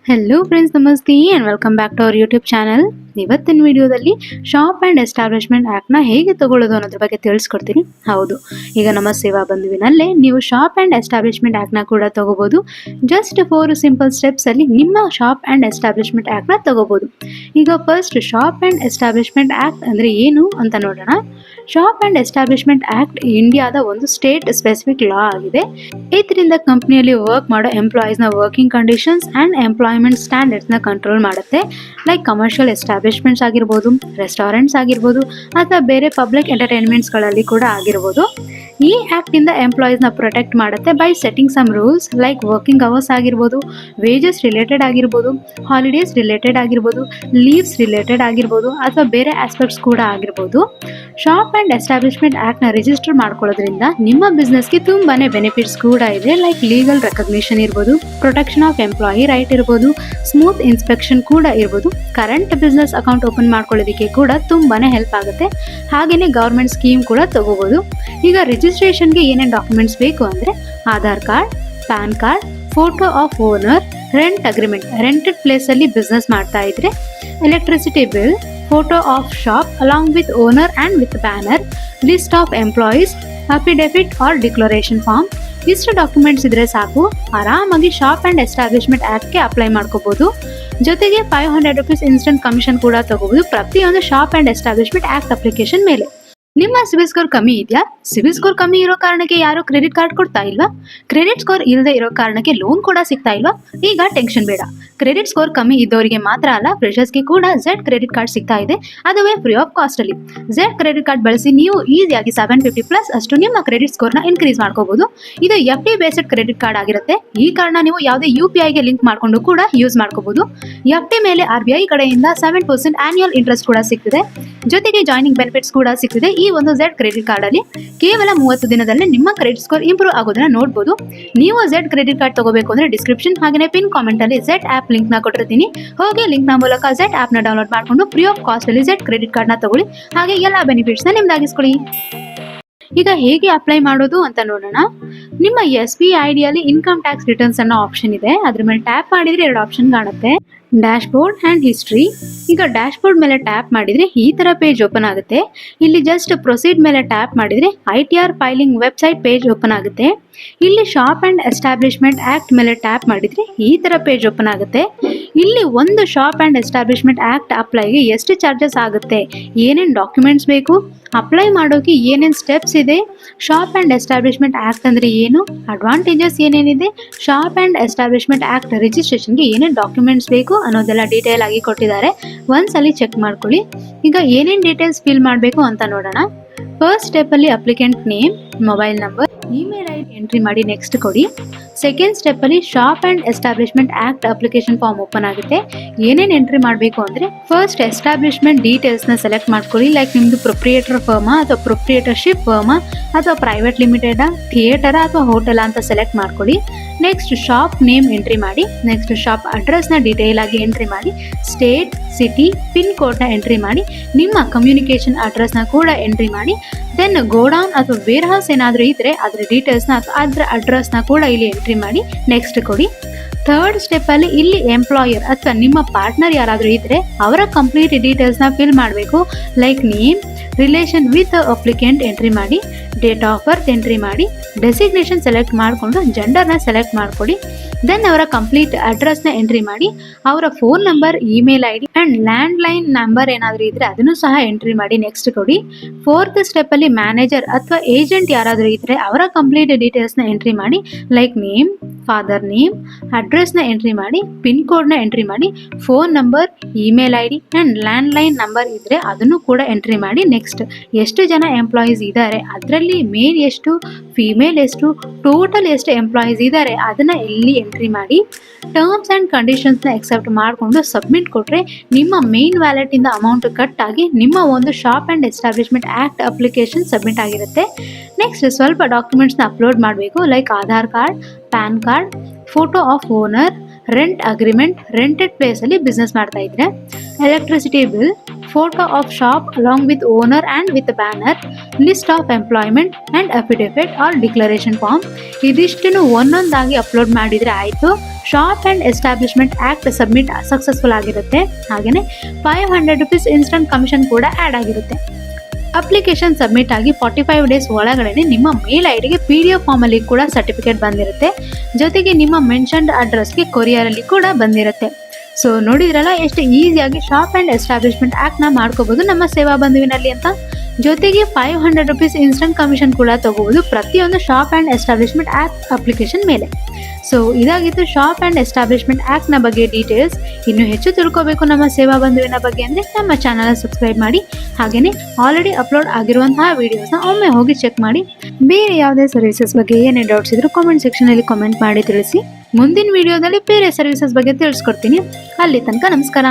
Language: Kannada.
ಹೆಲೋ ಫ್ರೆಂಡ್ಸ್, ನಮಸ್ತೆ and welcome back to our YouTube channel. ಇವತ್ತಿನ ವಿಡಿಯೋದಲ್ಲಿ ಶಾಪ್ ಆ್ಯಂಡ್ ಎಸ್ಟಾಬ್ಲಿಷ್ಮೆಂಟ್ ಆ್ಯಕ್ಟ್ನ ಹೇಗೆ ತಗೊಳ್ಳೋದು ಅನ್ನೋದ್ರ ಬಗ್ಗೆ ತಿಳಿಸ್ಕೊಡ್ತೀನಿ. ಹೌದು, ಈಗ ನಮ್ಮ ಸೇವಾ ಬಂಧುವಿನಲ್ಲೇ ನೀವು ಶಾಪ್ ಆ್ಯಂಡ್ ಎಸ್ಟಾಬ್ಲಿಷ್ಮೆಂಟ್ ಆ್ಯಕ್ಟ್ನ ಕೂಡ ತಗೋಬೋದು. ಜಸ್ಟ್ 4 ಸಿಂಪಲ್ ಸ್ಟೆಪ್ಸಲ್ಲಿ ನಿಮ್ಮ ಶಾಪ್ ಆ್ಯಂಡ್ ಎಸ್ಟಾಬ್ಲಿಷ್ಮೆಂಟ್ ಆ್ಯಕ್ಟ್ನ ತಗೋಬೋದು. ಈಗ first shop and establishment act ಅಂದರೆ ಏನು ಅಂತ ನೋಡೋಣ. ಶಾಪ್ ಆ್ಯಂಡ್ ಎಸ್ಟಾಬ್ಲಿಷ್ಮೆಂಟ್ ಆ್ಯಕ್ಟ್ ಇಂಡಿಯಾದ ಒಂದು ಸ್ಟೇಟ್ ಸ್ಪೆಸಿಫಿಕ್ ಲಾ ಆಗಿದೆ. ಇದರಿಂದ ಕಂಪ್ನಿಯಲ್ಲಿ ವರ್ಕ್ ಮಾಡೋ ಎಂಪ್ಲಾಯೀಸ್ನ ವರ್ಕಿಂಗ್ ಕಂಡೀಷನ್ಸ್ ಆ್ಯಂಡ್ ಎಂಪ್ಲಾಯ್ಮೆಂಟ್ ಸ್ಟ್ಯಾಂಡರ್ಡ್ಸ್ನ ಕಂಟ್ರೋಲ್ ಮಾಡುತ್ತೆ. ಲೈಕ್ ಕಮರ್ಷಿಯಲ್ ಎಸ್ಟಾಬ್ಲಿಷ್ಮೆಂಟ್ಸ್ ಆಗಿರ್ಬೋದು, ರೆಸ್ಟೋರೆಂಟ್ಸ್ ಆಗಿರ್ಬೋದು, ಅಥವಾ ಬೇರೆ ಪಬ್ಲಿಕ್ ಎಂಟರ್ಟೈನ್ಮೆಂಟ್ಸ್ಗಳಲ್ಲಿ ಕೂಡ ಆಗಿರ್ಬೋದು. ಈ ಆ್ಯಕ್ಟಿಂದ ಎಂಪ್ಲಾಯೀಸ್ನ ಪ್ರೊಟೆಕ್ಟ್ ಮಾಡುತ್ತೆ by setting some rules like working hours ಆಗಿರ್ಬೋದು, ವೇಜಸ್ ರಿಲೇಟೆಡ್ ಆಗಿರ್ಬೋದು, ಹಾಲಿಡೇಸ್ ರಿಲೇಟೆಡ್ ಆಗಿರ್ಬೋದು, ಲೀವ್ಸ್ ರಿಲೇಟೆಡ್ ಆಗಿರ್ಬೋದು, ಅಥವಾ ಬೇರೆ ಆಸ್ಪೆಕ್ಟ್ಸ್ ಕೂಡ ಆಗಿರ್ಬೋದು. ಶಾಪ್ ಆ್ಯಂಡ್ ಎಸ್ಟಾಬ್ಲಿಷ್ಮೆಂಟ್ ಆ್ಯಕ್ಟ್ನ ರಿಜಿಸ್ಟರ್ ಮಾಡ್ಕೊಳ್ಳೋದ್ರಿಂದ ನಿಮ್ಮ ಬಿಸ್ನೆಸ್ಗೆ ತುಂಬಾ ಬೆನಿಫಿಟ್ಸ್ ಕೂಡ ಇದೆ. ಲೈಕ್ ಲೀಗಲ್ ರೆಕಗ್ನಿಷನ್ ಇರ್ಬೋದು, ಪ್ರೊಟೆಕ್ಷನ್ ಆಫ್ ಎಂಪ್ಲಾಯಿ ರೈಟ್ ಇರ್ಬೋದು, ಸ್ಮೂತ್ ಇನ್ಸ್ಪೆಕ್ಷನ್ ಕೂಡ ಇರ್ಬೋದು, ಕರೆಂಟ್ ಬಿಸ್ನೆಸ್ ಅಕೌಂಟ್ ಓಪನ್ ಮಾಡ್ಕೊಳ್ಳೋದಕ್ಕೆ ಕೂಡ ತುಂಬಾ ಹೆಲ್ಪ್ ಆಗುತ್ತೆ. ಹಾಗೆಯೇ ಗೌರ್ಮೆಂಟ್ ಸ್ಕೀಮ್ ಕೂಡ ತಗೋಬೋದು. ಈಗ ರಿಜಿಸ್ಟ್ರೇಷನ್ಗೆ ಏನೇನು ಡಾಕ್ಯುಮೆಂಟ್ಸ್ ಬೇಕು ಅಂದರೆ Aadhaar card, PAN card, photo of owner, rent agreement, rented ಪ್ಲೇಸಲ್ಲಿ ಬಿಸ್ನೆಸ್ ಮಾಡ್ತಾ ಇದ್ರೆ, electricity bill, photo of shop along with owner and with banner, list of employees, affidavit or declaration form. ಇಷ್ಟು ಡಾಕ್ಯುಮೆಂಟ್ಸ್ ಇದ್ರೆ ಸಾಕು, ಆರಾಮಾಗಿ ಶಾಪ್ ಆ್ಯಂಡ್ ಎಸ್ಟಾಬ್ಲಿಷ್ಮೆಂಟ್ ಆ್ಯಕ್ಟ್ಗೆ ಅಪ್ಲೈ ಮಾಡ್ಕೋಬೋದು. ಜೊತೆಗೆ 500 ರೂಪೀಸ್ ಇನ್ಸ್ಟೆಂಟ್ ಕಮಿಷನ್ ಕೂಡ ತಗೋಬೋದು ಪ್ರತಿಯೊಂದು shop and establishment act application ಮೇಲೆ. ನಿಮ್ಮ ಸಿಬಿಲ್ ಸ್ಕೋರ್ ಕಮ್ಮಿ ಇದೆಯಾ? ಸಿಬಿಲ್ ಸ್ಕೋರ್ ಕಮ್ಮಿ ಇರೋ ಕಾರಣಕ್ಕೆ ಯಾರು ಕ್ರೆಡಿಟ್ ಕಾರ್ಡ್ ಕೊಡ್ತಾ ಇಲ್ವಾ? ಕ್ರೆಡಿಟ್ ಸ್ಕೋರ್ ಇಲ್ಲದೆ ಇರೋ ಕಾರಣಕ್ಕೆ ಲೋನ್ ಕೂಡ ಸಿಗ್ತಾ ಇಲ್ವಾ? ಈಗ ಟೆನ್ಷನ್ ಬೇಡ. ಕ್ರೆಡಿಟ್ ಸ್ಕೋರ್ ಕಮ್ಮಿ ಇದ್ದವರಿಗೆ ಮಾತ್ರ ಅಲ್ಲ, ಫ್ರೆಷರ್ಸ್ಗೆ ಕೂಡ ಝೆಡ್ ಕ್ರೆಡಿಟ್ ಕಾರ್ಡ್ ಸಿಗ್ತಾ ಇದೆ. ಅದುವೇ ಫ್ರೀ ಆಫ್ ಕಾಸ್ಟ್ ಅಲ್ಲಿ. ಝೆಡ್ ಕ್ರೆಡಿಟ್ ಕಾರ್ಡ್ ಬಳಸಿ ನೀವು ಈಸಿಯಾಗಿ 750 ಪ್ಲಸ್ ಅಷ್ಟು ನಿಮ್ಮ ಕ್ರೆಡಿಟ್ ಸ್ಕೋರ್ನ ಇನ್ಕ್ರೀಸ್ ಮಾಡ್ಕೋಬಹುದು. ಇದು FD ಬೇಸ್ಡ್ ಕ್ರೆಡಿಟ್ ಕಾರ್ಡ್ ಆಗಿರುತ್ತೆ. ಈ ಕಾರ್ಡ್ನ ನೀವು ಯಾವುದೇ UPIಗೆ ಲಿಂಕ್ ಮಾಡ್ಕೊಂಡು ಕೂಡ ಯೂಸ್ ಮಾಡ್ಕೋಬಹುದು. FD ಮೇಲೆ RBI ಕಡೆಯಿಂದ 7% ಆನ್ಯುವಲ್ ಇಂಟ್ರೆಸ್ಟ್ ಕೂಡ ಸಿಗ್ತಿದೆ. ಜೊತೆಗೆ ಜಾಯ್ನಿಂಗ್ ಬೆನಿಫಿಟ್ಸ್ ಕೂಡ ಸಿಗ್ತಿದೆ. ಈ ಒಂದು ಝೆಡ್ ಕ್ರೆಡಿಟ್ ಕಾರ್ಡ್ ಅಲ್ಲಿ ಕೇವಲ 30 ದಿನದಲ್ಲೇ ನಿಮ್ಮ ಕ್ರೆಡಿಟ್ ಸ್ಕೋರ್ ಇಂಪ್ರೂವ್ ಆಗೋದನ್ನ ನೋಡಬಹುದು. ನೀವು ಝೆಡ್ ಕ್ರೆಡಿಟ್ ಕಾರ್ಡ್ ತಗೋಬೇಕು ಅಂದ್ರೆ ಡಿಸ್ಕ್ರಿಪ್ಷನ್ ಹಾಗೆ ಪಿನ್ ಕಾಮೆಂಟ್ ಅಲ್ಲಿ ಝೆಡ್ ಆಪ್ ಲಿಂಕ್ ನ ಕೊಟ್ಟಿರ್ತೀನಿ. ಹೋಗಿ ಲಿಂಕ್ ನ ಮೂಲಕ ಝೆಡ್ ಆಪ್ ನ ಡೌನ್ಲೋಡ್ ಮಾಡ್ಕೊಂಡು ಫ್ರೀ ಆಫ್ ಕಾಸ್ಟ್ ಅಲ್ಲಿ ಝೆಡ್ ಕ್ರೆಡಿಟ್ ಕಾರ್ಡ್ ನ ತಗೊಳ್ಳಿ. ಹಾಗೆ ಎಲ್ಲಾ ಬೆನಿಫಿಟ್ಸ್ ನ ನಿಮ್ದಾಗಿಸ್ಕೊಳ್ಳಿ. ಈಗ ಹೇಗೆ ಅಪ್ಲೈ ಮಾಡೋದು ಅಂತ ನೋಡೋಣ. ನಿಮ್ಮ SBI ಐಡಿಯಲ್ಲಿ ಇನ್ಕಮ್ ಟ್ಯಾಕ್ಸ್ ರಿಟರ್ನ್ಸ್ ಅನ್ನೋ ಆಪ್ಷನ್ ಇದೆ. ಅದ್ರ ಮೇಲೆ ಟ್ಯಾಪ್ ಮಾಡಿದ್ರೆ 2 ಆಪ್ಷನ್ ಕಾಣುತ್ತೆ, ಡ್ಯಾಶ್ ಬೋರ್ಡ್ ಆ್ಯಂಡ್ ಹಿಸ್ಟ್ರಿ. ಈಗ ಡ್ಯಾಶ್ ಬೋರ್ಡ್ ಮೇಲೆ ಟ್ಯಾಪ್ ಮಾಡಿದರೆ ಈ ಥರ ಪೇಜ್ ಓಪನ್ ಆಗುತ್ತೆ. ಇಲ್ಲಿ ಜಸ್ಟ್ ಪ್ರೊಸೀಡ್ ಮೇಲೆ ಟ್ಯಾಪ್ ಮಾಡಿದರೆ ITR filing website page open ಆಗುತ್ತೆ. ಇಲ್ಲಿ ಶಾಪ್ ಆ್ಯಂಡ್ ಎಸ್ಟಾಬ್ಲಿಷ್ಮೆಂಟ್ ಆ್ಯಕ್ಟ್ ಮೇಲೆ ಟ್ಯಾಪ್ ಮಾಡಿದರೆ ಈ ಥರ ಪೇಜ್ ಓಪನ್ ಆಗುತ್ತೆ. ಇಲ್ಲಿ ಒಂದು ಶಾಪ್ ಆ್ಯಂಡ್ ಎಸ್ಟಾಬ್ಲಿಷ್ಮೆಂಟ್ ಆ್ಯಕ್ಟ್ ಅಪ್ಲೈಗೆ ಎಷ್ಟು ಚಾರ್ಜಸ್ ಆಗುತ್ತೆ, ಏನೇನು ಡಾಕ್ಯುಮೆಂಟ್ಸ್ ಬೇಕು, ಅಪ್ಲೈ ಮಾಡೋಕೆ ಏನೇನು ಸ್ಟೆಪ್ಸ್ ಇದೆ, ಶಾಪ್ ಆ್ಯಂಡ್ ಎಸ್ಟಾಬ್ಲಿಷ್ಮೆಂಟ್ ಆ್ಯಕ್ಟ್ ಅಂದರೆ ಏನು, ಅಡ್ವಾಂಟೇಜಸ್ ಏನೇನಿದೆ, ಶಾಪ್ ಆ್ಯಂಡ್ ಎಸ್ಟಾಬ್ಲಿಷ್ಮೆಂಟ್ ಆ್ಯಕ್ಟ್ ರಿಜಿಸ್ಟ್ರೇಷನ್ಗೆ ಏನೇನು ಡಾಕ್ಯುಮೆಂಟ್ಸ್ ಬೇಕು ಅನ್ನೋದೆಲ್ಲ ಡೀಟೇಲ್ ಆಗಿ ಕೊಟ್ಟಿದ್ದಾರೆ. ಒಂದ್ಸಲಿ ಚೆಕ್ ಮಾಡ್ಕೊಳ್ಳಿ. ಈಗ ಏನೇನು ಡೀಟೇಲ್ಸ್ ಫಿಲ್ ಮಾಡಬೇಕು ಅಂತ ನೋಡೋಣ. ಫಸ್ಟ್ ಸ್ಟೆಪ್ಪಲ್ಲಿ applicant name, mobile number, email ID entry ಮಾಡಿ ನೆಕ್ಸ್ಟ್ ಕೊಡಿ. ಸೆಕೆಂಡ್ ಸ್ಟೆಪ್ಪಲ್ಲಿ shop and establishment act application form open ಆಗುತ್ತೆ. ಏನೇನು ಎಂಟ್ರಿ ಮಾಡಬೇಕು ಅಂದರೆ ಫಸ್ಟ್ ಎಸ್ಟಾಬ್ಲಿಷ್ಮೆಂಟ್ ಡೀಟೇಲ್ಸ್ನ ಸೆಲೆಕ್ಟ್ ಮಾಡ್ಕೊಳ್ಳಿ. ಲೈಕ್ ನಿಮ್ಮದು ಪ್ರೊಪ್ರಿಯೇಟರ್ ಫರ್ಮಾ ಅಥವಾ ಪ್ರೊಪ್ರಿಯೇಟರ್ಶಿಪ್ ಫರ್ಮಾ ಅಥವಾ ಪ್ರೈವೇಟ್ ಲಿಮಿಟೆಡಾ, ಥಿಯೇಟರಾ ಅಥವಾ ಹೋಟೆಲಾ ಅಂತ ಸೆಲೆಕ್ಟ್ ಮಾಡ್ಕೊಳ್ಳಿ. ನೆಕ್ಸ್ಟ್ ಶಾಪ್ ನೇಮ್ ಎಂಟ್ರಿ ಮಾಡಿ. ನೆಕ್ಸ್ಟ್ ಶಾಪ್ ಅಡ್ರೆಸ್ನ ಡೀಟೇಲ್ ಆಗಿ ಎಂಟ್ರಿ ಮಾಡಿ. ಸ್ಟೇಟ್, ಸಿಟಿ, ಪಿನ್ ಕೋಡ್ನ ಎಂಟ್ರಿ ಮಾಡಿ. ನಿಮ್ಮ ಕಮ್ಯುನಿಕೇಷನ್ ಅಡ್ರೆಸ್ನ ಕೂಡ ಎಂಟ್ರಿ ಮಾಡಿ. ದೆನ್ ಗೋಡೌನ್ ಅಥವಾ ವೇರ್ ಹೌಸ್ ಏನಾದರೂ ಇದ್ದರೆ ಅದರ ಡೀಟೇಲ್ಸ್ನ ಅಥವಾ ಅದರ ಅಡ್ರೆಸ್ನ ಕೂಡ ಇಲ್ಲಿ ಎಂಟ್ರಿ ಮಾಡಿ ನೆಕ್ಸ್ಟ್ ಕೊಡಿ. ಥರ್ಡ್ ಸ್ಟೆಪ್ಪಲ್ಲಿ ಇಲ್ಲಿ ಎಂಪ್ಲಾಯರ್ ಅಥವಾ ನಿಮ್ಮ ಪಾರ್ಟ್ನರ್ ಯಾರಾದರೂ ಇದ್ದರೆ ಅವರ ಕಂಪ್ಲೀಟ್ ಡೀಟೇಲ್ಸ್ನ ಫಿಲ್ ಮಾಡಬೇಕು. Like name, relation with applicant entry ಮಾಡಿ, ಡೇಟ್ ಆಫ್ ಬರ್ತ್ ಎಂಟ್ರಿ ಮಾಡಿ, ಡೆಸಿಗ್ನೇಷನ್ ಸೆಲೆಕ್ಟ್ ಮಾಡಿಕೊಂಡು ಜೆಂಡರ್ನ ಸೆಲೆಕ್ಟ್ ಮಾಡಿಕೊಡಿ. ದೆನ್ ಅವರ ಕಂಪ್ಲೀಟ್ ಅಡ್ರೆಸ್ನ ಎಂಟ್ರಿ ಮಾಡಿ, ಅವರ phone number, email ID and landline number ಏನಾದರೂ ಇದ್ದರೆ ಅದನ್ನು ಸಹ ಎಂಟ್ರಿ ಮಾಡಿ ನೆಕ್ಸ್ಟ್ ಕೊಡಿ. ಫೋರ್ತ್ ಸ್ಟೆಪ್ಪಲ್ಲಿ ಮ್ಯಾನೇಜರ್ ಅಥವಾ ಏಜೆಂಟ್ ಯಾರಾದರೂ ಇದ್ದರೆ ಅವರ ಕಂಪ್ಲೀಟ್ ಡೀಟೇಲ್ಸ್ನ ಎಂಟ್ರಿ ಮಾಡಿ. ಲೈಕ್ ನೇಮ್, ಫಾದರ್ ನೇಮ್, ಅಡ್ರೆಸ್ನ ಎಂಟ್ರಿ ಮಾಡಿ, ಪಿನ್ ಕೋಡ್ನ ಎಂಟ್ರಿ ಮಾಡಿ, phone number, email ID and landline number ಇದ್ದರೆ ಅದನ್ನು ಕೂಡ ಎಂಟ್ರಿ ಮಾಡಿ ನೆಕ್ಸ್ಟ್. ಎಷ್ಟು ಜನ ಎಂಪ್ಲಾಯೀಸ್ ಇದ್ದಾರೆ, ಅದರಲ್ಲಿ ಮೇಲ್ ಎಷ್ಟು, ಫಿಮೇಲ್ ಎಷ್ಟು, ಟೋಟಲ್ ಎಷ್ಟು ಎಂಪ್ಲಾಯೀಸ್ ಇದ್ದಾರೆ ಅದನ್ನು ಇಲ್ಲಿ ಎಂಟ್ರಿ ಮಾಡಿ. ಟರ್ಮ್ಸ್ ಆ್ಯಂಡ್ ಕಂಡೀಷನ್ಸ್ನ ಎಕ್ಸೆಪ್ಟ್ ಮಾಡಿಕೊಂಡು ಸಬ್ಮಿಟ್ ಕೊಟ್ಟರೆ ನಿಮ್ಮ ಮೇನ್ ವ್ಯಾಲೆಟಿಂದ ಅಮೌಂಟ್ ಕಟ್ ಆಗಿ ನಿಮ್ಮ ಒಂದು shop and establishment act application submit ಆಗಿರುತ್ತೆ. ನೆಕ್ಸ್ಟ್ ಸ್ವಲ್ಪ ಡಾಕ್ಯುಮೆಂಟ್ಸ್ನ ಅಪ್ಲೋಡ್ ಮಾಡಬೇಕು. Like Aadhaar card, PAN card, photo of owner, rent agreement, rented ಪ್ಲೇಸಲ್ಲಿ ಬಿಸ್ನೆಸ್ ಮಾಡ್ತಾ ಇದ್ರೆ, electricity bill, photo of shop along with owner and with banner, list of employment and affidavit or declaration form. ಇದಿಷ್ಟನ್ನು ಒಂದೊಂದಾಗಿ ಅಪ್ಲೋಡ್ ಮಾಡಿದರೆ ಆಯಿತು. Shop and establishment act submit successful ಆಗಿರುತ್ತೆ. ಹಾಗೆಯೇ ₹500 ಇನ್ಸ್ಟಂಟ್ ಕಮಿಷನ್ ಕೂಡ ಆ್ಯಡ್ ಆಗಿರುತ್ತೆ. ಅಪ್ಲಿಕೇಶನ್ ಸಬ್ಮಿಟ್ ಆಗಿ 45 ಡೇಸ್ ಒಳಗಡೆ ನಿಮ್ಮ ಮೇಲ್ ಐಡಿಗೆ PDF ಫಾರ್ಮಲ್ಲಿ ಕೂಡ ಸರ್ಟಿಫಿಕೇಟ್ ಬಂದಿರುತ್ತೆ. ಜೊತೆಗೆ ನಿಮ್ಮ ಮೆನ್ಷನ್ಡ್ ಅಡ್ರೆಸ್ಗೆ ಕೊರಿಯರಲ್ಲಿ ಕೂಡ ಬಂದಿರುತ್ತೆ. ಸೊ ನೋಡಿದ್ರಲ್ಲ ಎಷ್ಟು ಈಸಿಯಾಗಿ ಶಾಪ್ ಆ್ಯಂಡ್ ಎಸ್ಟಾಬ್ಲಿಷ್ಮೆಂಟ್ ಆ್ಯಕ್ಟ್ನ ಮಾಡ್ಕೋಬೋದು ನಮ್ಮ ಸೇವಾ ಬಂಧುವಿನಲ್ಲಿ ಅಂತ. ಜೊತೆಗೆ ₹500 ಇನ್ಸ್ಟಂಟ್ ಕಮಿಷನ್ ಕೂಡ ತಗೋಬೋದು ಪ್ರತಿಯೊಂದು shop and establishment act application ಮೇಲೆ. ಸೊ ಇದಾಗಿತ್ತು ಶಾಪ್ ಆ್ಯಂಡ್ ಎಸ್ಟಾಬ್ಲಿಷ್ಮೆಂಟ್ ಆ್ಯಕ್ಟ್ನ ಬಗ್ಗೆ ಡೀಟೇಲ್ಸ್. ಇನ್ನೂ ಹೆಚ್ಚು ತಿಳ್ಕೋಬೇಕು ನಮ್ಮ ಸೇವಾ ಬಂಧುವಿನ ಬಗ್ಗೆ ಅಂದರೆ ನಮ್ಮ ಚಾನಲ್ನ ಸಬ್ಸ್ಕ್ರೈಬ್ ಮಾಡಿ. ಹಾಗೆಯೇ ಆಲ್ರೆಡಿ ಅಪ್ಲೋಡ್ ಆಗಿರುವಂತಹ ವೀಡಿಯೋಸ್ನ ಒಮ್ಮೆ ಹೋಗಿ ಚೆಕ್ ಮಾಡಿ. ಬೇರೆ ಯಾವುದೇ ಸರ್ವಿಸಸ್ ಬಗ್ಗೆ ಏನೇ ಡೌಟ್ಸ್ ಇದ್ರೂ ಕಾಮೆಂಟ್ ಸೆಕ್ಷನಲ್ಲಿ ಕಾಮೆಂಟ್ ಮಾಡಿ ತಿಳಿಸಿ. ಮುಂದಿನ ವಿಡಿಯೋದಲ್ಲಿ ಬೇರೆ ಸರ್ವಿಸಸ್ ಬಗ್ಗೆ ತಿಳಿಸ್ಕೊಡ್ತೀನಿ. ಅಲ್ಲಿ ತನಕ ನಮಸ್ಕಾರ.